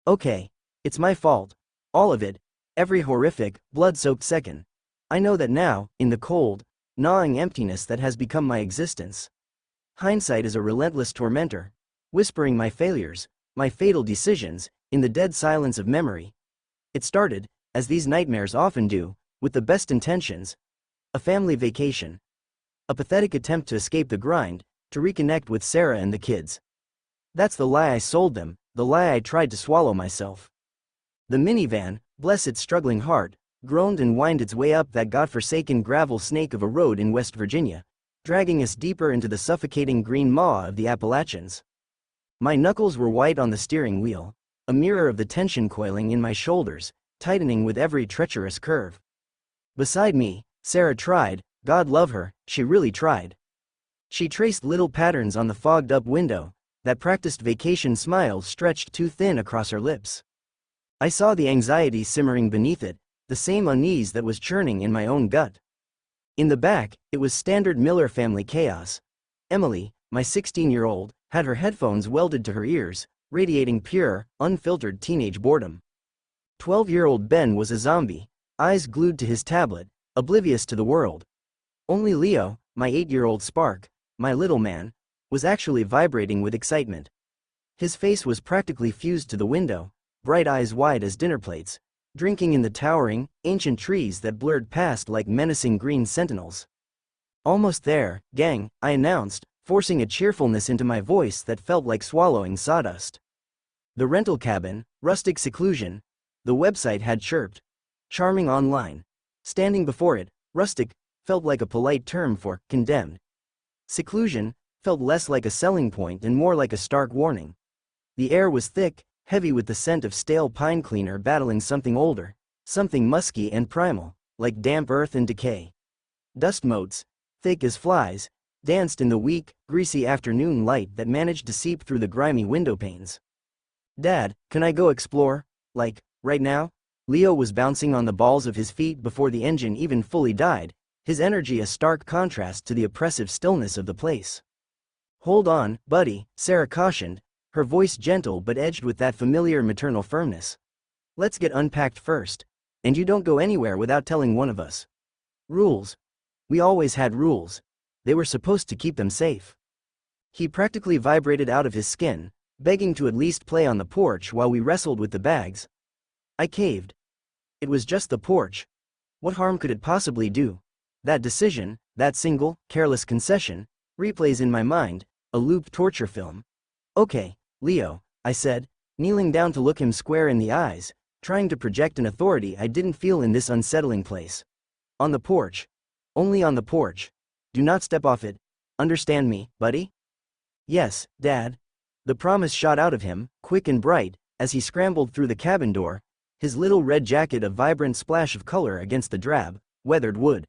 Okay. It's my fault. All of it. Every horrific, blood-soaked second. I know that now, in the cold, gnawing emptiness that has become my existence. Hindsight is a relentless tormentor, whispering my failures, my fatal decisions, in the dead silence of memory. It started, as these nightmares often do, with the best intentions. A family vacation. A pathetic attempt to escape the grind, to reconnect with Sarah and the kids. That's the lie I sold them, the lie I tried to swallow myself. The minivan, bless its struggling heart, groaned and whined its way up that godforsaken gravel snake of a road in West Virginia, dragging us deeper into the suffocating green maw of the Appalachians. My knuckles were white on the steering wheel, a mirror of the tension coiling in my shoulders, tightening with every treacherous curve. Beside me, Sarah tried, God love her, she really tried. She traced little patterns on the fogged-up window, that practiced vacation smile stretched too thin across her lips. I saw the anxiety simmering beneath it, the same unease that was churning in my own gut. In the back, it was standard Miller family chaos. Emily, my 16-year-old, had her headphones welded to her ears, radiating pure, unfiltered teenage boredom. 12-year-old Ben was a zombie, eyes glued to his tablet, oblivious to the world. Only Leo, my 8-year-old spark, my little man, was actually vibrating with excitement. His face was practically fused to the window, bright eyes wide as dinner plates, drinking in the towering, ancient trees that blurred past like menacing green sentinels. Almost there, gang, I announced, forcing a cheerfulness into my voice that felt like swallowing sawdust. The rental cabin, rustic seclusion, the website had chirped. Charming online. Standing before it, rustic felt like a polite term for condemned. Seclusion felt less like a selling point and more like a stark warning. The air was thick, heavy with the scent of stale pine cleaner battling something older, something musky and primal, like damp earth and decay. Dust motes, thick as flies, danced in the weak, greasy afternoon light that managed to seep through the grimy window panes. Dad, can I go explore? Like, right now? Leo was bouncing on the balls of his feet before the engine even fully died, his energy a stark contrast to the oppressive stillness of the place. Hold on, buddy, Sarah cautioned, her voice gentle but edged with that familiar maternal firmness. Let's get unpacked first. And you don't go anywhere without telling one of us. Rules. We always had rules. They were supposed to keep them safe. He practically vibrated out of his skin, begging to at least play on the porch while we wrestled with the bags. I caved. It was just the porch. What harm could it possibly do? That decision, that single, careless concession, replays in my mind, a looped torture film. Okay, Leo, I said, kneeling down to look him square in the eyes, trying to project an authority I didn't feel in this unsettling place. On the porch. Only on the porch. Do not step off it. Understand me, buddy? Yes, Dad. The promise shot out of him, quick and bright, as he scrambled through the cabin door, his little red jacket a vibrant splash of color against the drab, weathered wood.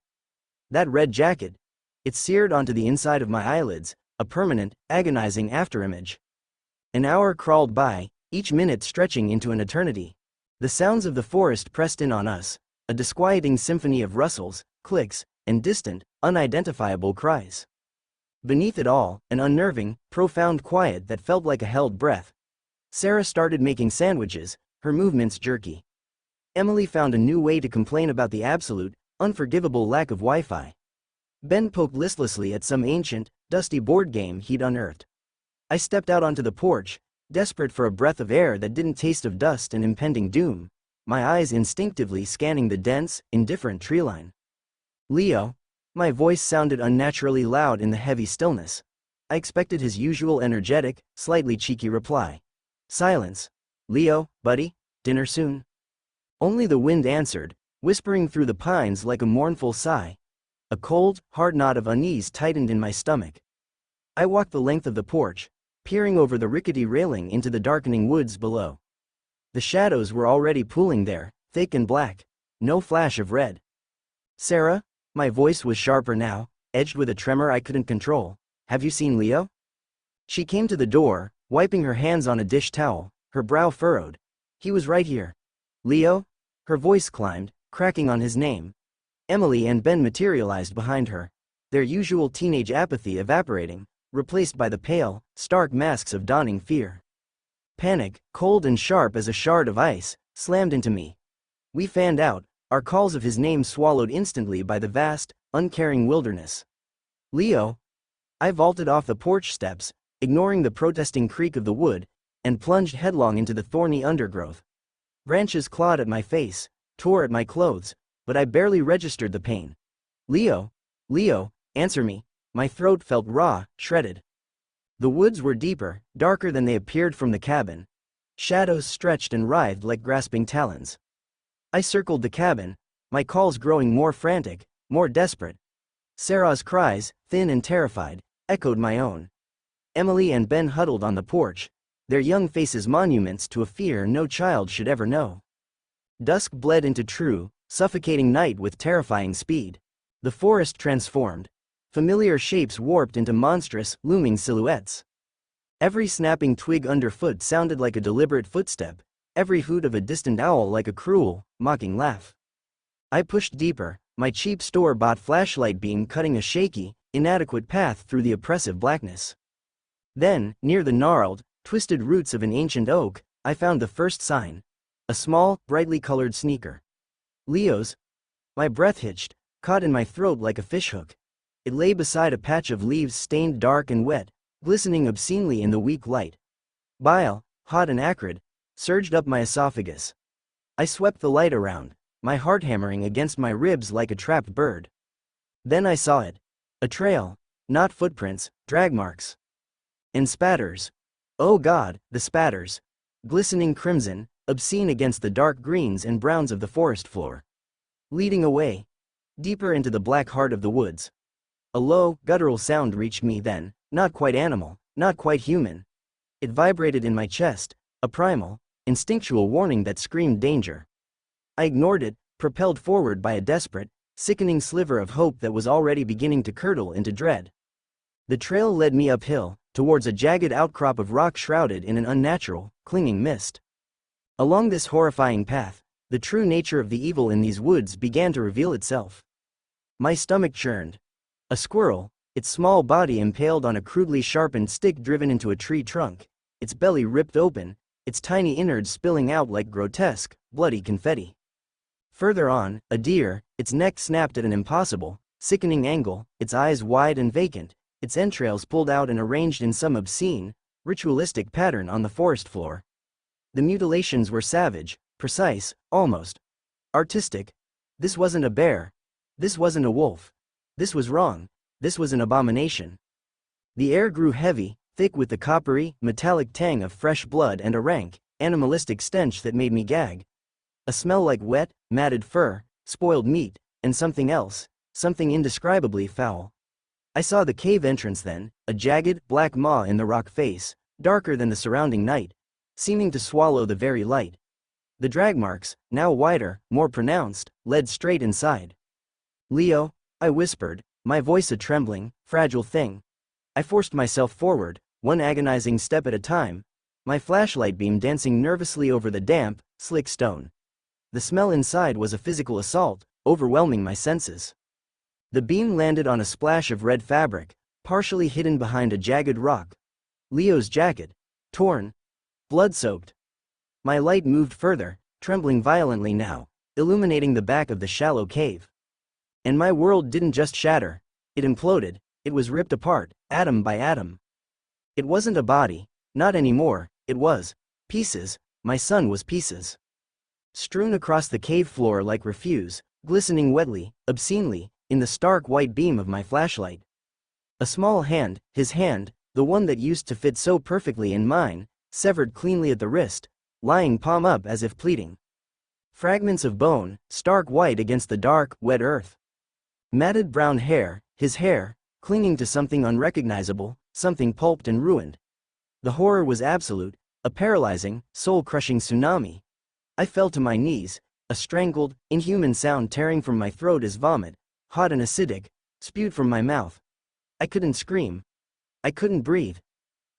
That red jacket. It seared onto the inside of my eyelids, a permanent, agonizing afterimage. An hour crawled by, each minute stretching into an eternity. The sounds of the forest pressed in on us, a disquieting symphony of rustles, clicks, and distant, unidentifiable cries. Beneath it all, an unnerving, profound quiet that felt like a held breath. Sarah started making sandwiches, her movements jerky. Emily found a new way to complain about the absolute, unforgivable lack of Wi-Fi. Ben poked listlessly at some ancient, dusty board game he'd unearthed. I stepped out onto the porch, desperate for a breath of air that didn't taste of dust and impending doom, my eyes instinctively scanning the dense, indifferent treeline. Leo. My voice sounded unnaturally loud in the heavy stillness. I expected his usual energetic, slightly cheeky reply. Silence. Leo, buddy, dinner soon? Only the wind answered, whispering through the pines like a mournful sigh. A cold, hard knot of unease tightened in my stomach. I walked the length of the porch, peering over the rickety railing into the darkening woods below. The shadows were already pooling there, thick and black, no flash of red. Sarah? My voice was sharper now, edged with a tremor I couldn't control. Have you seen Leo? She came to the door, wiping her hands on a dish towel, her brow furrowed. He was right here. Leo? Her voice climbed, cracking on his name. Emily and Ben materialized behind her, their usual teenage apathy evaporating, replaced by the pale, stark masks of dawning fear. Panic, cold and sharp as a shard of ice, slammed into me. We fanned out, our calls of his name swallowed instantly by the vast, uncaring wilderness. Leo! I vaulted off the porch steps, ignoring the protesting creak of the wood, and plunged headlong into the thorny undergrowth. Branches clawed at my face, tore at my clothes, but I barely registered the pain. Leo! Leo, answer me! My throat felt raw, shredded. The woods were deeper, darker than they appeared from the cabin. Shadows stretched and writhed like grasping talons. I circled the cabin, my calls growing more frantic, more desperate. Sarah's cries, thin and terrified, echoed my own. Emily and Ben huddled on the porch, their young faces monuments to a fear no child should ever know. Dusk bled into true, suffocating night with terrifying speed. The forest transformed. Familiar shapes warped into monstrous, looming silhouettes. Every snapping twig underfoot sounded like a deliberate footstep, every hoot of a distant owl like a cruel, mocking laugh. I pushed deeper, my cheap store-bought flashlight beam cutting a shaky, inadequate path through the oppressive blackness. Then, near the gnarled, twisted roots of an ancient oak, I found the first sign. A small, brightly colored sneaker. Leo's. My breath hitched, caught in my throat like a fishhook. It lay beside a patch of leaves stained dark and wet, glistening obscenely in the weak light. Bile, hot and acrid, surged up my esophagus. I swept the light around, my heart hammering against my ribs like a trapped bird. Then I saw it. A trail, not footprints, drag marks. And spatters. Oh God, the spatters. Glistening crimson, obscene against the dark greens and browns of the forest floor. Leading away. Deeper into the black heart of the woods. A low, guttural sound reached me then, not quite animal, not quite human. It vibrated in my chest, a primal, instinctual warning that screamed danger. I ignored it, propelled forward by a desperate, sickening sliver of hope that was already beginning to curdle into dread. The trail led me uphill, towards a jagged outcrop of rock shrouded in an unnatural, clinging mist. Along this horrifying path, the true nature of the evil in these woods began to reveal itself. My stomach churned. A squirrel, its small body impaled on a crudely sharpened stick driven into a tree trunk, its belly ripped open, its tiny innards spilling out like grotesque, bloody confetti. Further on, a deer, its neck snapped at an impossible, sickening angle, its eyes wide and vacant, its entrails pulled out and arranged in some obscene, ritualistic pattern on the forest floor. The mutilations were savage, precise, almost artistic. This wasn't a bear. This wasn't a wolf. This was wrong. This was an abomination. The air grew heavy, thick with the coppery, metallic tang of fresh blood and a rank, animalistic stench that made me gag. A smell like wet, matted fur, spoiled meat, and something else, something indescribably foul. I saw the cave entrance then, a jagged, black maw in the rock face, darker than the surrounding night, seeming to swallow the very light. The drag marks, now wider, more pronounced, led straight inside. Leo, I whispered, my voice a trembling, fragile thing. I forced myself forward, one agonizing step at a time, my flashlight beam dancing nervously over the damp, slick stone. The smell inside was a physical assault, overwhelming my senses. The beam landed on a splash of red fabric, partially hidden behind a jagged rock. Leo's jacket, torn, blood-soaked. My light moved further, trembling violently now, illuminating the back of the shallow cave. And my world didn't just shatter, it imploded, it was ripped apart, atom by atom. It wasn't a body, not anymore, it was pieces, my son was pieces. Strewn across the cave floor like refuse, glistening wetly, obscenely, in the stark white beam of my flashlight. A small hand, his hand, the one that used to fit so perfectly in mine, severed cleanly at the wrist, lying palm up as if pleading. Fragments of bone, stark white against the dark, wet earth. Matted brown hair, his hair, clinging to something unrecognizable, something pulped and ruined. The horror was absolute, a paralyzing, soul-crushing tsunami. I fell to my knees, a strangled, inhuman sound tearing from my throat as vomit, hot and acidic, spewed from my mouth. I couldn't scream. I couldn't breathe.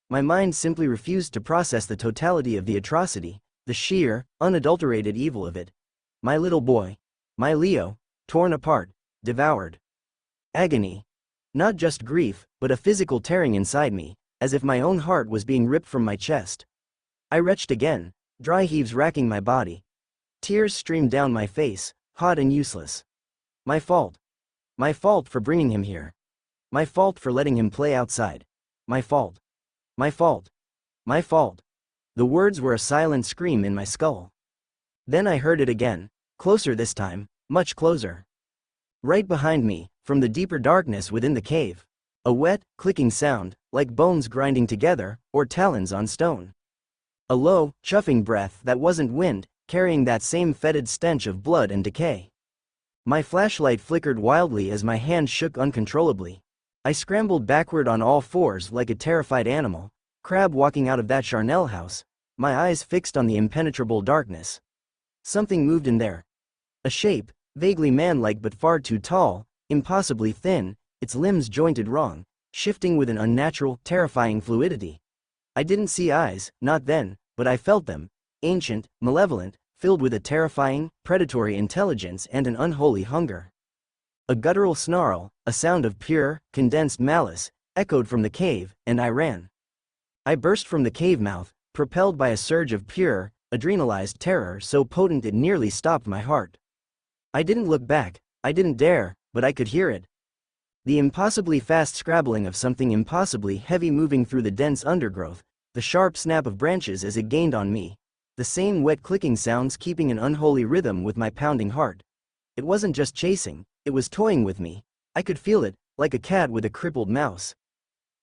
My mind simply refused to process the totality of the atrocity, the sheer, unadulterated evil of it. My little boy, my Leo, torn apart, devoured. Agony. Not just grief, but a physical tearing inside me, as if my own heart was being ripped from my chest. I retched again, dry heaves racking my body. Tears streamed down my face, hot and useless. My fault. My fault for bringing him here. My fault for letting him play outside. My fault. My fault. My fault. The words were a silent scream in my skull. Then I heard it again, closer this time, much closer. Right behind me, from the deeper darkness within the cave. A wet, clicking sound, like bones grinding together, or talons on stone. A low, chuffing breath that wasn't wind, carrying that same fetid stench of blood and decay. My flashlight flickered wildly as my hand shook uncontrollably. I scrambled backward on all fours like a terrified animal, crab walking out of that charnel house, my eyes fixed on the impenetrable darkness. Something moved in there. A shape, vaguely man-like but far too tall, impossibly thin, its limbs jointed wrong, shifting with an unnatural, terrifying fluidity. I didn't see eyes, not then, but I felt them, ancient, malevolent, filled with a terrifying, predatory intelligence and an unholy hunger. A guttural snarl, a sound of pure, condensed malice, echoed from the cave, and I ran. I burst from the cave mouth, propelled by a surge of pure, adrenalized terror so potent it nearly stopped my heart. I didn't look back, I didn't dare, but I could hear it. The impossibly fast scrabbling of something impossibly heavy moving through the dense undergrowth, the sharp snap of branches as it gained on me, the same wet clicking sounds keeping an unholy rhythm with my pounding heart. It wasn't just chasing, it was toying with me. I could feel it, like a cat with a crippled mouse.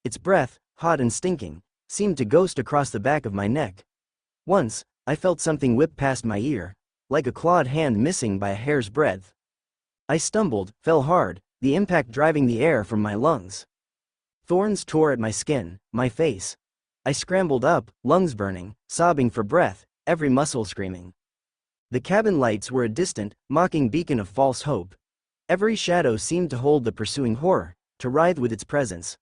Its breath, hot and stinking, seemed to ghost across the back of my neck. Once, I felt something whip past my ear, like a clawed hand missing by a hair's breadth. I stumbled, fell hard, the impact driving the air from my lungs. Thorns tore at my skin, my face. I scrambled up, lungs burning, sobbing for breath, every muscle screaming. The cabin lights were a distant, mocking beacon of false hope. Every shadow seemed to hold the pursuing horror, to writhe with its presence.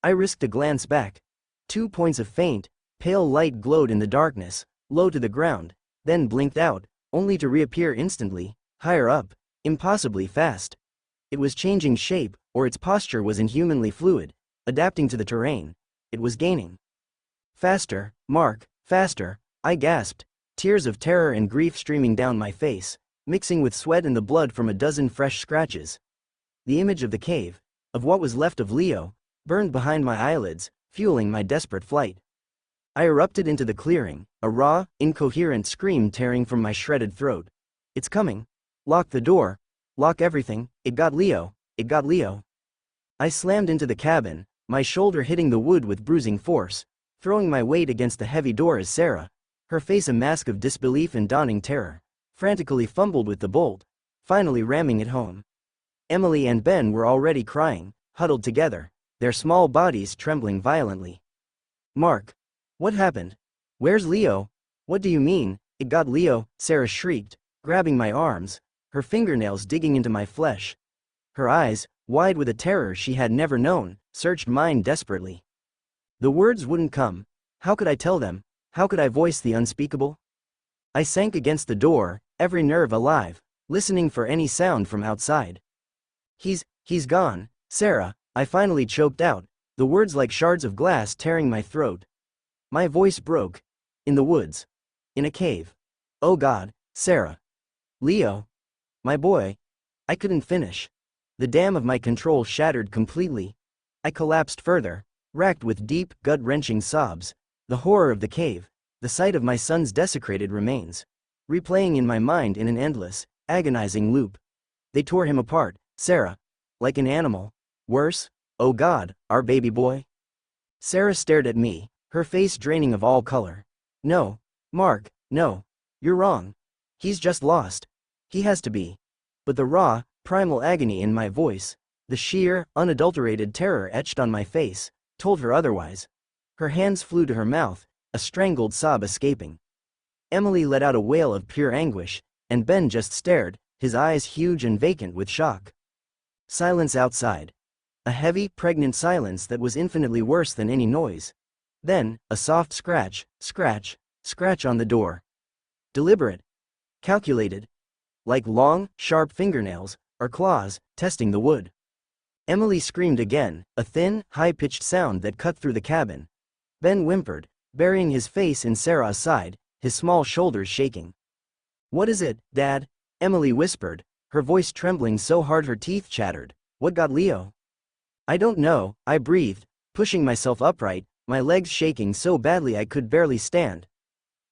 I risked a glance back. 2 points of faint, pale light glowed in the darkness, low to the ground, then blinked out, only to reappear instantly, higher up, impossibly fast. It was changing shape, or its posture was inhumanly fluid, adapting to the terrain. It was gaining. Faster, Mark, faster, I gasped, tears of terror and grief streaming down my face, mixing with sweat and the blood from a dozen fresh scratches. The image of the cave, of what was left of Leo, burned behind my eyelids, fueling my desperate flight. I erupted into the clearing, a raw, incoherent scream tearing from my shredded throat. It's coming. Lock the door. Lock everything. It got Leo. It got Leo. I slammed into the cabin, my shoulder hitting the wood with bruising force, throwing my weight against the heavy door as Sarah, her face a mask of disbelief and dawning terror, frantically fumbled with the bolt, finally ramming it home. Emily and Ben were already crying, huddled together, their small bodies trembling violently. Mark. What happened? Where's Leo? What do you mean, it got Leo? Sarah shrieked, grabbing my arms, her fingernails digging into my flesh. Her eyes, wide with a terror she had never known, searched mine desperately. The words wouldn't come. How could I tell them? How could I voice the unspeakable? I sank against the door, every nerve alive, listening for any sound from outside. He's gone, Sarah, I finally choked out, the words like shards of glass tearing my throat. My voice broke. In the woods. In a cave. Oh God, Sarah. Leo. My boy. I couldn't finish. The dam of my control shattered completely. I collapsed further, racked with deep, gut-wrenching sobs, the horror of the cave, the sight of my son's desecrated remains, replaying in my mind in an endless, agonizing loop. They tore him apart, Sarah. Like an animal. Worse, oh God, our baby boy. Sarah stared at me, her face draining of all color. No, Mark, no. You're wrong. He's just lost. He has to be. But the raw, primal agony in my voice, the sheer, unadulterated terror etched on my face, told her otherwise. Her hands flew to her mouth, a strangled sob escaping. Emily let out a wail of pure anguish, and Ben just stared, his eyes huge and vacant with shock. Silence outside. A heavy, pregnant silence that was infinitely worse than any noise. Then, a soft scratch, scratch, scratch on the door. Deliberate. Calculated. Like long, sharp fingernails, or claws, testing the wood. Emily screamed again, a thin, high-pitched sound that cut through the cabin. Ben whimpered, burying his face in Sarah's side, his small shoulders shaking. "What is it, Dad?" Emily whispered, her voice trembling so hard her teeth chattered. "What got Leo?" "I don't know," I breathed, pushing myself upright, my legs shaking so badly I could barely stand.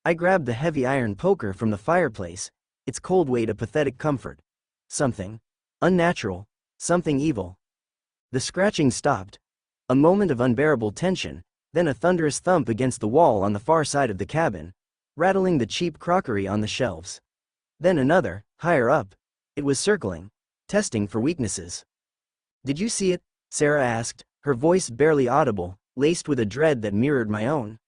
I grabbed the heavy iron poker from the fireplace, its cold weight a pathetic comfort. Something unnatural, something evil. The scratching stopped. A moment of unbearable tension, then a thunderous thump against the wall on the far side of the cabin, rattling the cheap crockery on the shelves. Then another, higher up. It was circling, testing for weaknesses. "Did you see it?" Sarah asked, her voice barely audible, laced with a dread that mirrored my own.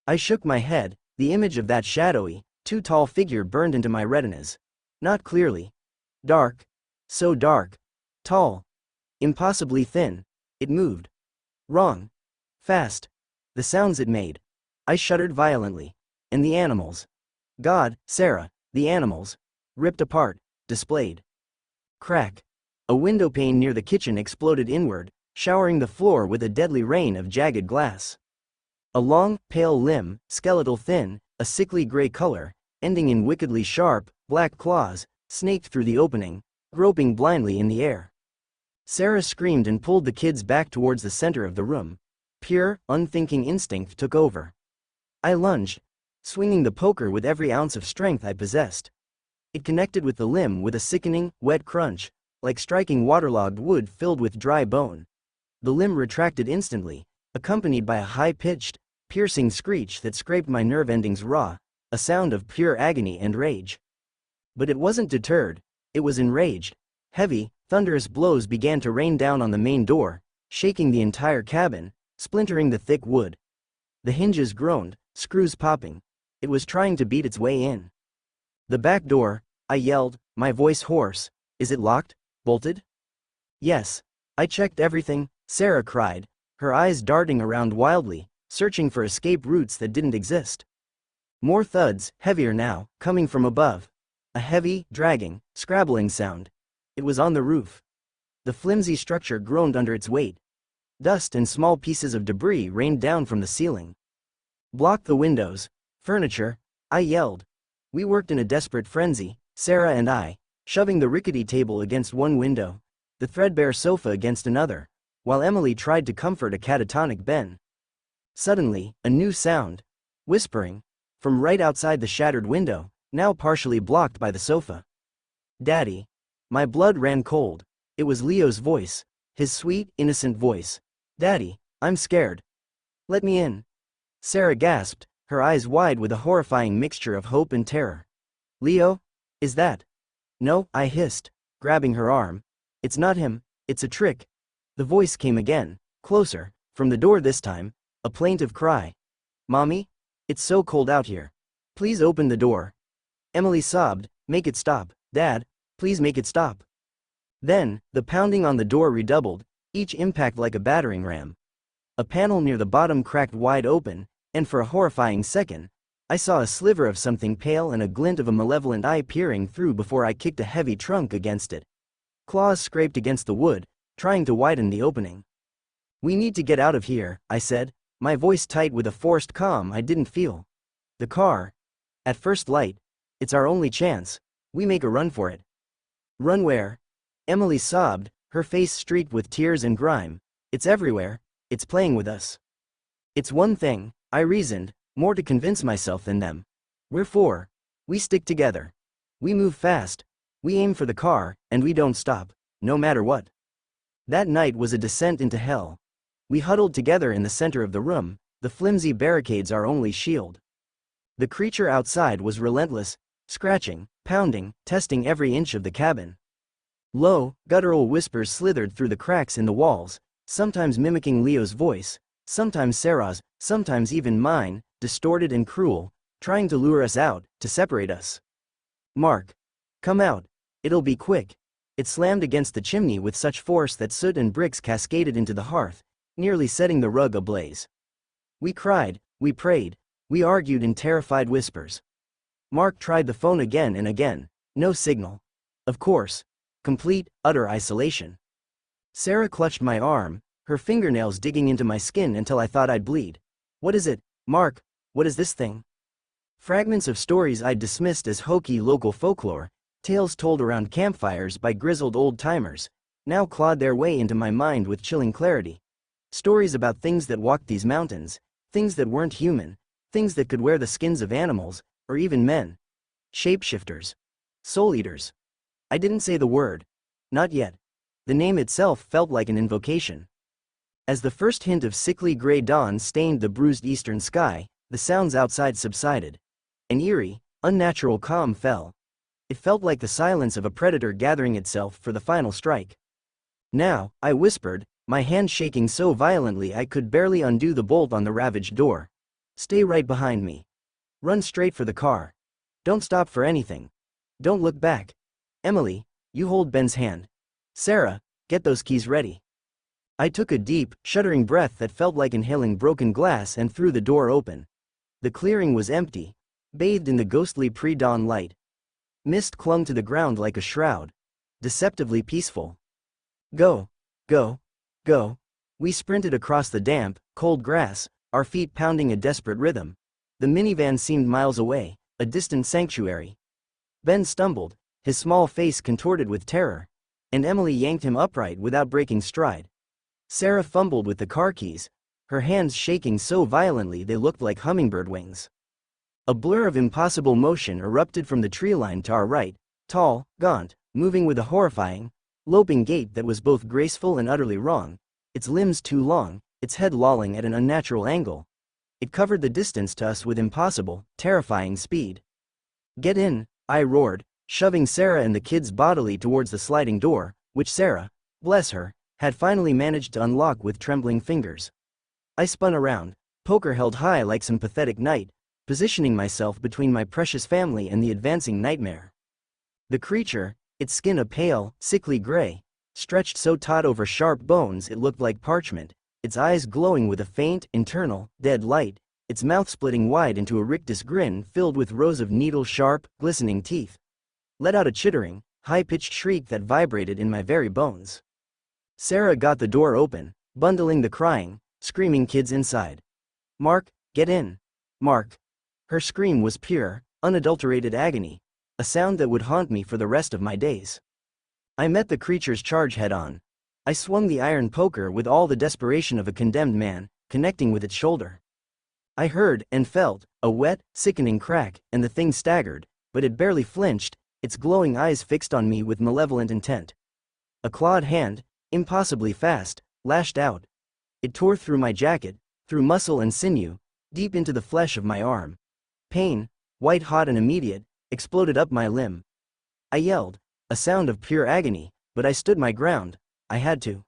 I shook my head, the image of that shadowy, too tall figure burned into my retinas. Not clearly. Dark. So dark. Tall. Impossibly thin. It moved. Wrong. Fast. The sounds it made. I shuddered violently. And the animals. God, Sarah, the animals. Ripped apart, displayed. Crack. A window pane near the kitchen exploded inward, showering the floor with a deadly rain of jagged glass. A long, pale limb, skeletal thin, a sickly gray color, ending in wickedly sharp, black claws, snaked through the opening, groping blindly in the air. Sarah screamed and pulled the kids back towards the center of the room. Pure, unthinking instinct took over. I lunged, swinging the poker with every ounce of strength I possessed. It connected with the limb with a sickening, wet crunch, like striking waterlogged wood filled with dry bone. The limb retracted instantly, accompanied by a high-pitched, piercing screech that scraped my nerve endings raw, a sound of pure agony and rage. But it wasn't deterred, it was enraged. Heavy, thunderous blows began to rain down on the main door, shaking the entire cabin, splintering the thick wood. The hinges groaned, screws popping. It was trying to beat its way in. "The back door," I yelled, my voice hoarse. "Is it locked? Bolted?" "Yes. I checked everything," Sarah cried, her eyes darting around wildly, searching for escape routes that didn't exist. More thuds, heavier now, coming from above. A heavy, dragging, scrabbling sound. It was on the roof. The flimsy structure groaned under its weight. Dust and small pieces of debris rained down from the ceiling. "Block the windows. Furniture," I yelled. We worked in a desperate frenzy, Sarah and I, shoving the rickety table against one window, the threadbare sofa against another, while Emily tried to comfort a catatonic Ben. Suddenly, a new sound. Whispering. From right outside the shattered window, now partially blocked by the sofa. "Daddy." My blood ran cold. It was Leo's voice. His sweet, innocent voice. "Daddy, I'm scared. Let me in." Sarah gasped, her eyes wide with a horrifying mixture of hope and terror. "Leo? Is that?" "No," I hissed, grabbing her arm. "It's not him, it's a trick." The voice came again, closer, from the door this time, a plaintive cry. "Mommy? It's so cold out here. Please open the door." Emily sobbed, "Make it stop, Dad, please make it stop." Then, the pounding on the door redoubled, each impact like a battering ram. A panel near the bottom cracked wide open, and for a horrifying second, I saw a sliver of something pale and a glint of a malevolent eye peering through before I kicked a heavy trunk against it. Claws scraped against the wood, trying to widen the opening. "We need to get out of here," I said, my voice tight with a forced calm I didn't feel. "The car. At first light. It's our only chance. We make a run for it." "Run where?" Emily sobbed, her face streaked with tears and grime. "It's everywhere. It's playing with us." "It's one thing," I reasoned, more to convince myself than them. "We're four. We stick together. We move fast. We aim for the car, and we don't stop, no matter what." That night was a descent into hell. We huddled together in the center of the room, the flimsy barricades our only shield. The creature outside was relentless, scratching, pounding, testing every inch of the cabin. Low, guttural whispers slithered through the cracks in the walls, sometimes mimicking Leo's voice, sometimes Sarah's, sometimes even mine, distorted and cruel, trying to lure us out, to separate us. "Mark. Come out. It'll be quick." It slammed against the chimney with such force that soot and bricks cascaded into the hearth, nearly setting the rug ablaze. We cried, we prayed, we argued in terrified whispers. Mark tried the phone again and again, no signal. Of course. Complete, utter isolation. Sarah clutched my arm, her fingernails digging into my skin until I thought I'd bleed. "What is it?" Mark, what is this thing? Fragments of stories I'd dismissed as hokey local folklore, tales told around campfires by grizzled old-timers, now clawed their way into my mind with chilling clarity. Stories about things that walked these mountains, things that weren't human, things that could wear the skins of animals, or even men. Shapeshifters. Soul eaters. I didn't say the word. Not yet. The name itself felt like an invocation. As the first hint of sickly gray dawn stained the bruised eastern sky, the sounds outside subsided. An eerie, unnatural calm fell. It felt like the silence of a predator gathering itself for the final strike. Now, I whispered, my hand shaking so violently I could barely undo the bolt on the ravaged door. Stay right behind me. Run straight for the car. Don't stop for anything. Don't look back. Emily, you hold Ben's hand. Sarah, get those keys ready. I took a deep, shuddering breath that felt like inhaling broken glass and threw the door open. The clearing was empty, bathed in the ghostly pre-dawn light. Mist clung to the ground like a shroud. Deceptively peaceful. Go. Go. Go. We sprinted across the damp, cold grass, our feet pounding a desperate rhythm. The minivan seemed miles away, a distant sanctuary. Ben stumbled, his small face contorted with terror, and Emily yanked him upright without breaking stride. Sarah fumbled with the car keys, her hands shaking so violently they looked like hummingbird wings. A blur of impossible motion erupted from the tree line to our right, tall, gaunt, moving with a horrifying, loping gait that was both graceful and utterly wrong, its limbs too long, its head lolling at an unnatural angle. It covered the distance to us with impossible, terrifying speed. Get in, I roared, shoving Sarah and the kids bodily towards the sliding door, which Sarah, bless her, had finally managed to unlock with trembling fingers. I spun around, poker held high like some pathetic knight, positioning myself between my precious family and the advancing nightmare. The creature, its skin a pale, sickly gray, stretched so taut over sharp bones it looked like parchment, its eyes glowing with a faint, internal, dead light, its mouth splitting wide into a rictus grin filled with rows of needle-sharp, glistening teeth, let out a chittering, high-pitched shriek that vibrated in my very bones. Sarah got the door open, bundling the crying, screaming kids inside. Mark, get in. Mark. Her scream was pure, unadulterated agony, a sound that would haunt me for the rest of my days. I met the creature's charge head-on. I swung the iron poker with all the desperation of a condemned man, connecting with its shoulder. I heard, and felt, a wet, sickening crack, and the thing staggered, but it barely flinched, its glowing eyes fixed on me with malevolent intent. A clawed hand, impossibly fast, lashed out. It tore through my jacket, through muscle and sinew, deep into the flesh of my arm. Pain, white-hot and immediate, exploded up my limb. I yelled, a sound of pure agony, but I stood my ground. I had to.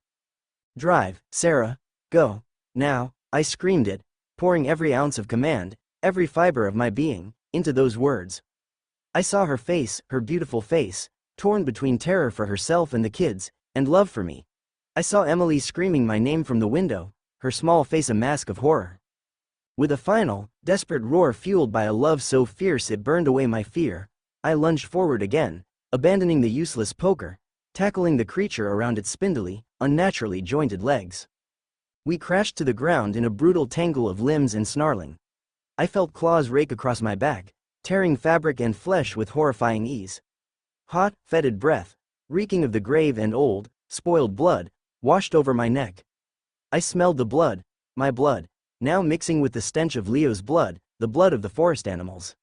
Drive, Sarah, go, now, I screamed it, pouring every ounce of command, every fiber of my being, into those words. I saw her face, her beautiful face, torn between terror for herself and the kids, and love for me. I saw Emily screaming my name from the window, her small face a mask of horror. With a final, desperate roar fueled by a love so fierce it burned away my fear, I lunged forward again, abandoning the useless poker, tackling the creature around its spindly, unnaturally jointed legs. We crashed to the ground in a brutal tangle of limbs and snarling. I felt claws rake across my back, tearing fabric and flesh with horrifying ease. Hot, fetid breath, reeking of the grave and old, spoiled blood, washed over my neck. I smelled the blood, my blood, now mixing with the stench of Leo's blood, the blood of the forest animals.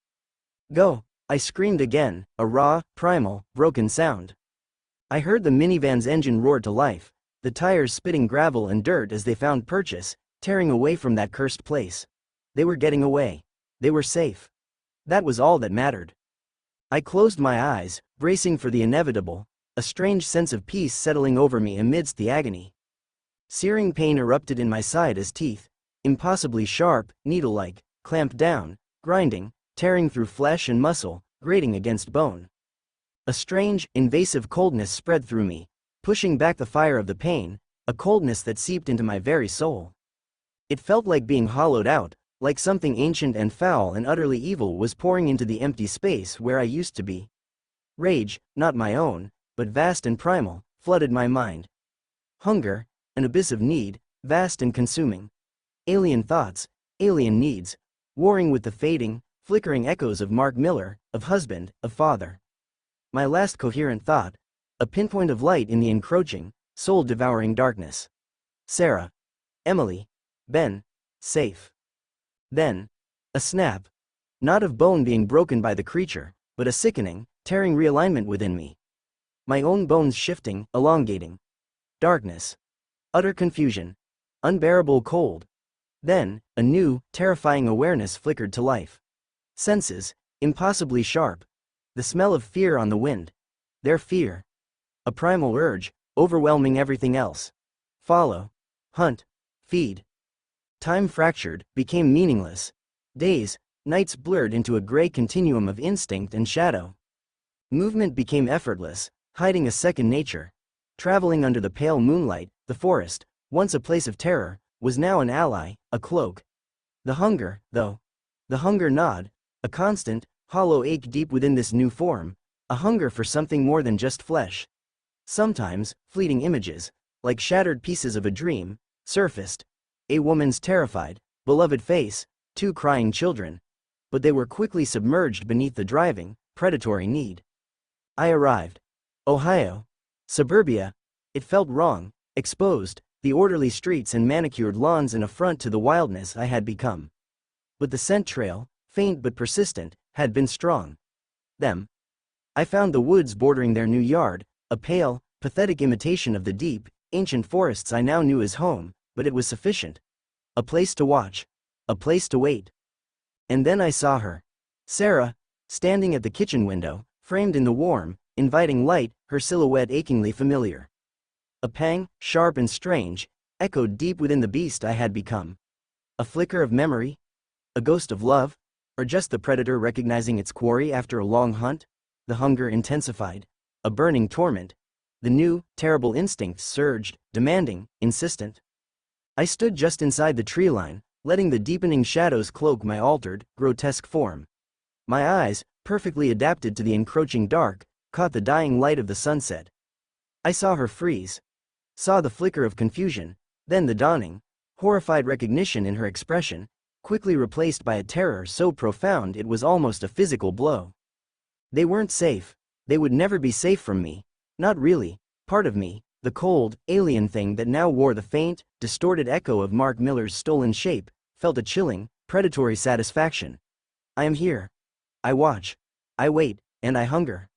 Go, I screamed again, a raw, primal, broken sound. I heard the minivan's engine roar to life, the tires spitting gravel and dirt as they found purchase, tearing away from that cursed place. They were getting away. They were safe. That was all that mattered. I closed my eyes, bracing for the inevitable, a strange sense of peace settling over me amidst the agony. Searing pain erupted in my side as teeth, impossibly sharp, needle-like, clamped down, grinding, tearing through flesh and muscle, grating against bone. A strange, invasive coldness spread through me, pushing back the fire of the pain, a coldness that seeped into my very soul. It felt like being hollowed out, like something ancient and foul and utterly evil was pouring into the empty space where I used to be. Rage, not my own, but vast and primal, flooded my mind. Hunger, an abyss of need, vast and consuming. Alien thoughts, alien needs, warring with the fading, flickering echoes of Mark Miller, of husband, of father. My last coherent thought, a pinpoint of light in the encroaching, soul-devouring darkness. Sarah. Emily. Ben. Safe. Then, a snap. Not of bone being broken by the creature, but a sickening, tearing realignment within me. My own bones shifting, elongating. Darkness. Utter confusion. Unbearable cold. Then, a new, terrifying awareness flickered to life. Senses, impossibly sharp. The smell of fear on the wind. Their fear. A primal urge, overwhelming everything else. Follow. Hunt. Feed. Time fractured, became meaningless. Days, nights blurred into a gray continuum of instinct and shadow. Movement became effortless, hiding a second nature. Traveling under the pale moonlight, the forest, once a place of terror, was now an ally, a cloak. The hunger, though. The hunger gnawed, a constant, hollow ache deep within this new form, a hunger for something more than just flesh. Sometimes, fleeting images, like shattered pieces of a dream, surfaced. A woman's terrified, beloved face, 2 crying children. But they were quickly submerged beneath the driving, predatory need. I arrived. Ohio. Suburbia. It felt wrong, exposed, the orderly streets and manicured lawns an affront to the wildness I had become. But the scent trail, faint but persistent, had been strong. Them. I found the woods bordering their new yard, a pale, pathetic imitation of the deep, ancient forests I now knew as home, but it was sufficient. A place to watch. A place to wait. And then I saw her. Sarah, standing at the kitchen window, framed in the warm, inviting light, her silhouette achingly familiar. A pang, sharp and strange, echoed deep within the beast I had become. A flicker of memory? A ghost of love? Or just the predator recognizing its quarry after a long hunt? The hunger intensified. A burning torment. The new, terrible instincts surged, demanding, insistent. I stood just inside the tree line, letting the deepening shadows cloak my altered, grotesque form. My eyes, perfectly adapted to the encroaching dark, caught the dying light of the sunset. I saw her freeze. Saw the flicker of confusion, then the dawning, horrified recognition in her expression, quickly replaced by a terror so profound it was almost a physical blow. They weren't safe. They would never be safe from me. Not really. Part of me, the cold, alien thing that now wore the faint, distorted echo of Mark Miller's stolen shape, felt a chilling, predatory satisfaction. I am here. I watch. I wait, and I hunger.